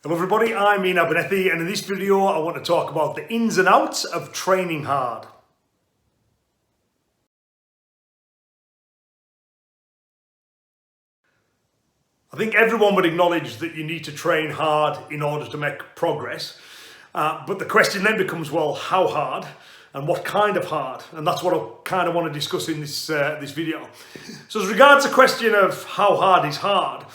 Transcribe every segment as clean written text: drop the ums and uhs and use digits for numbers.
Hello everybody, I'm Ian Abernethy, and in this video I want to talk about the ins and outs of training hard. I think everyone would acknowledge that you need to train hard in order to make progress, but the question then becomes, well, how hard and what kind of hard? And that's what I kind of want to discuss in this video. So as regards the question of how hard is hard,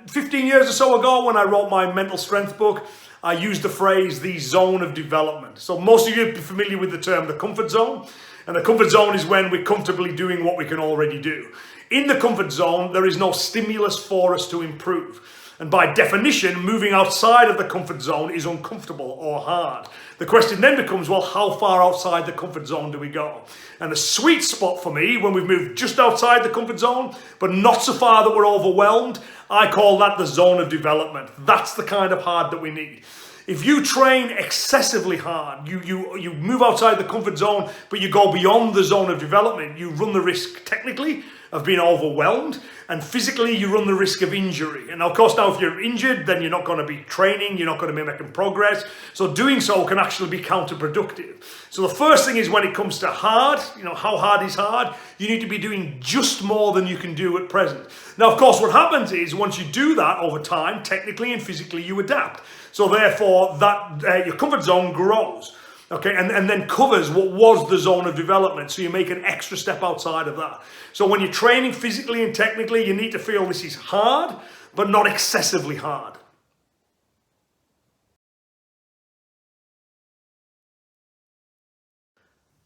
15 years or so ago when I wrote my mental strength book, I used the phrase the zone of development. So most of you are familiar with the term the comfort zone, and the comfort zone is when we're comfortably doing what we can already do. In the comfort zone, there is no stimulus for us to improve. And by definition, moving outside of the comfort zone is uncomfortable or hard. The question then becomes, well, how far outside the comfort zone do we go? And the sweet spot for me, when we've moved just outside the comfort zone, but not so far that we're overwhelmed, I call that the zone of development. That's the kind of hard that we need. If you train excessively hard, you move outside the comfort zone, but you go beyond the zone of development, you run the risk technically of being overwhelmed, and physically you run the risk of injury. And of course now if you're injured, then you're not going to be training, you're not going to be making progress. So doing so can actually be counterproductive. So the first thing is, when it comes to hard, how hard is hard, you need to be doing just more than you can do at present. Now of course what happens is, once you do that over time, technically and physically you adapt. So therefore that your comfort zone grows. Okay, and then covers what was the zone of development. So you make an extra step outside of that. So when you're training physically and technically, you need to feel this is hard, but not excessively hard.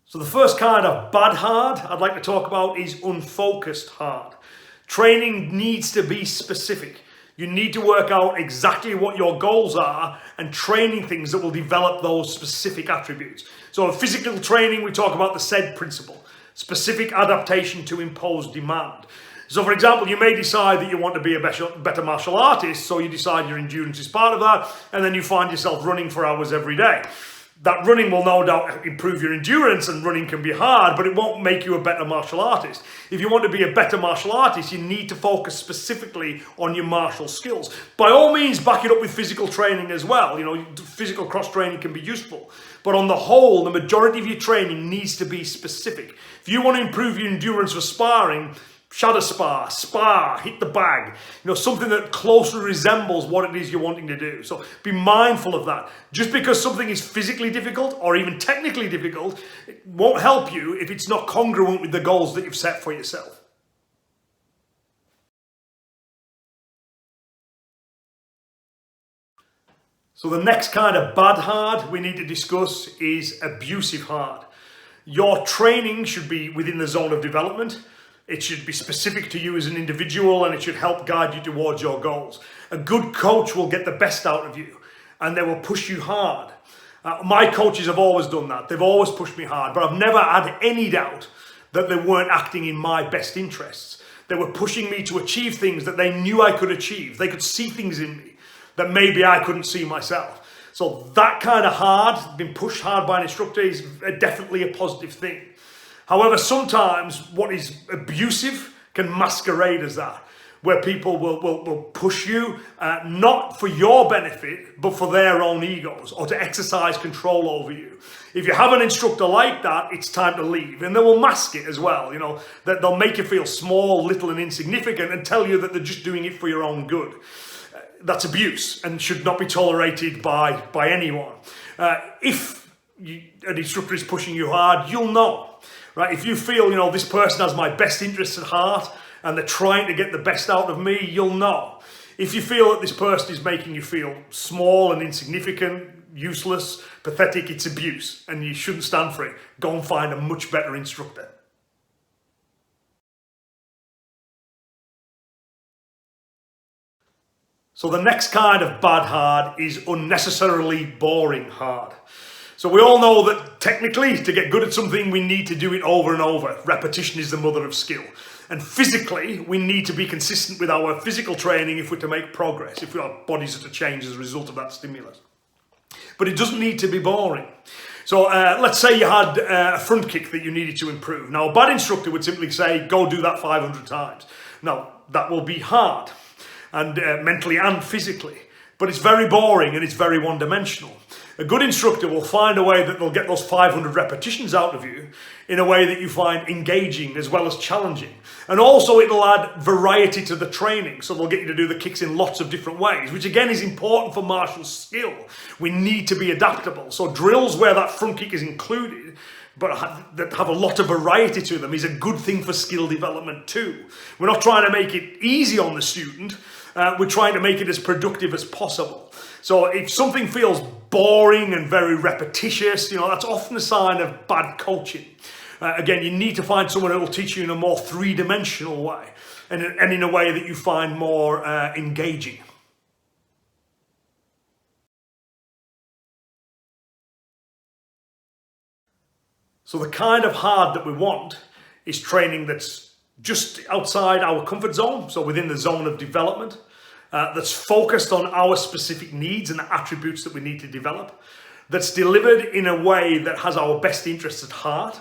So the first kind of bad hard I'd like to talk about is unfocused hard. Training needs to be specific. You need to work out exactly what your goals are and training things that will develop those specific attributes. So in physical training, we talk about the SAID principle, specific adaptation to imposed demand. So for example, you may decide that you want to be a better martial artist, so you decide your endurance is part of that, and then you find yourself running for hours every day. That running will no doubt improve your endurance, and running can be hard, but it won't make you a better martial artist. If you want to be a better martial artist, you need to focus specifically on your martial skills. By all means, back it up with physical training as well. Physical cross-training can be useful. But on the whole, the majority of your training needs to be specific. If you want to improve your endurance for sparring, shadow spar, hit the bag, something that closely resembles what it is you're wanting to do. So be mindful of that. Just because something is physically difficult or even technically difficult, it won't help you if it's not congruent with the goals that you've set for yourself. So the next kind of bad hard we need to discuss is abusive hard. Your training should be within the zone of development. It should be specific to you as an individual, and it should help guide you towards your goals. A good coach will get the best out of you, and they will push you hard. My coaches have always done that. They've always pushed me hard, but I've never had any doubt that they weren't acting in my best interests. They were pushing me to achieve things that they knew I could achieve. They could see things in me that maybe I couldn't see myself. So that kind of hard, being pushed hard by an instructor, is definitely a positive thing. However, sometimes what is abusive can masquerade as that, where people will push you, not for your benefit, but for their own egos, or to exercise control over you. If you have an instructor like that, it's time to leave. And they will mask it as well, that they'll make you feel small, little and insignificant, and tell you that they're just doing it for your own good. That's abuse and should not be tolerated by anyone. If an instructor is pushing you hard, you'll know. Right? If you feel, this person has my best interests at heart and they're trying to get the best out of me, you'll know. If you feel that this person is making you feel small and insignificant, useless, pathetic, it's abuse and you shouldn't stand for it. Go and find a much better instructor. So the next kind of bad hard is unnecessarily boring hard. So we all know that technically, to get good at something, we need to do it over and over. Repetition is the mother of skill. And physically, we need to be consistent with our physical training if we're to make progress, if our bodies are to change as a result of that stimulus. But it doesn't need to be boring. So let's say you had a front kick that you needed to improve. Now, a bad instructor would simply say, go do that 500 times. Now, that will be hard, and mentally and physically. but it's very boring and it's very one-dimensional. A good instructor will find a way that they'll get those 500 repetitions out of you in a way that you find engaging as well as challenging. And also it'll add variety to the training. So they'll get you to do the kicks in lots of different ways, which again is important for martial skill. We need to be adaptable. So drills where that front kick is included, but that have a lot of variety to them, is a good thing for skill development too. We're not trying to make it easy on the student. We're trying to make it as productive as possible. So if something feels boring and very repetitious, that's often a sign of bad coaching. Again, you need to find someone who will teach you in a more three-dimensional way and in a way that you find more engaging. So the kind of hard that we want is training that's just outside our comfort zone, so within the zone of development, that's focused on our specific needs and the attributes that we need to develop, that's delivered in a way that has our best interests at heart,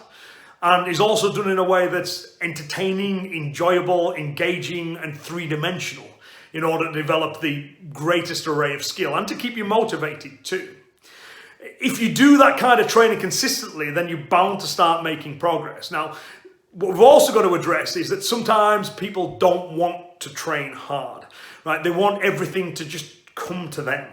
and is also done in a way that's entertaining, enjoyable, engaging, and three-dimensional in order to develop the greatest array of skill and to keep you motivated too. If you do that kind of training consistently, then you're bound to start making progress. Now, what we've also got to address is that sometimes people don't want to train hard, right? They want everything to just come to them.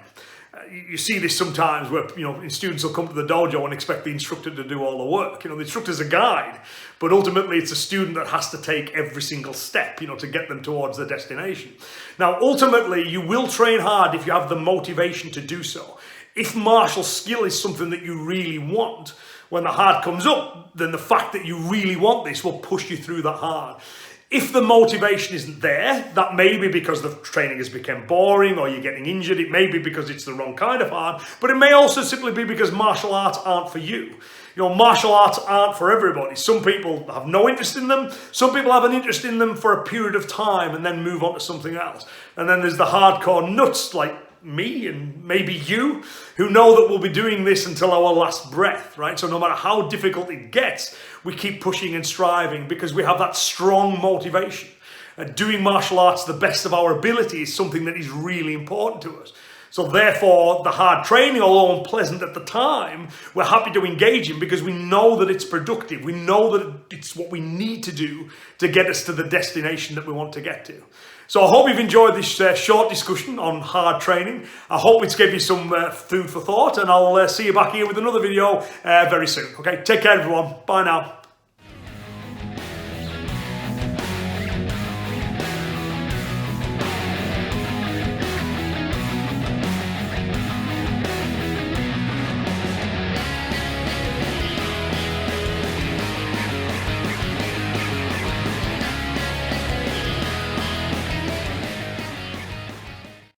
You see this sometimes where, students will come to the dojo and expect the instructor to do all the work. The instructor's a guide, but ultimately it's a student that has to take every single step, to get them towards the destination. Now, ultimately, you will train hard if you have the motivation to do so. If martial skill is something that you really want, when the hard comes up, then the fact that you really want this will push you through that hard. If the motivation isn't there, that may be because the training has become boring or you're getting injured. It may be because it's the wrong kind of hard, but it may also simply be because martial arts aren't for you. Martial arts aren't for everybody. Some people have no interest in them. Some people have an interest in them for a period of time and then move on to something else. And then there's the hardcore nuts like me and maybe you who know that we'll be doing this until our last breath, right? So no matter how difficult it gets, we keep pushing and striving because we have that strong motivation. Doing martial arts to the best of our ability is something that is really important to us. So therefore, the hard training, although unpleasant at the time, we're happy to engage in because we know that it's productive. We know that it's what we need to do to get us to the destination that we want to get to. So I hope you've enjoyed this short discussion on hard training. I hope it's given you some food for thought, and I'll see you back here with another video very soon. Okay, take care everyone. Bye now.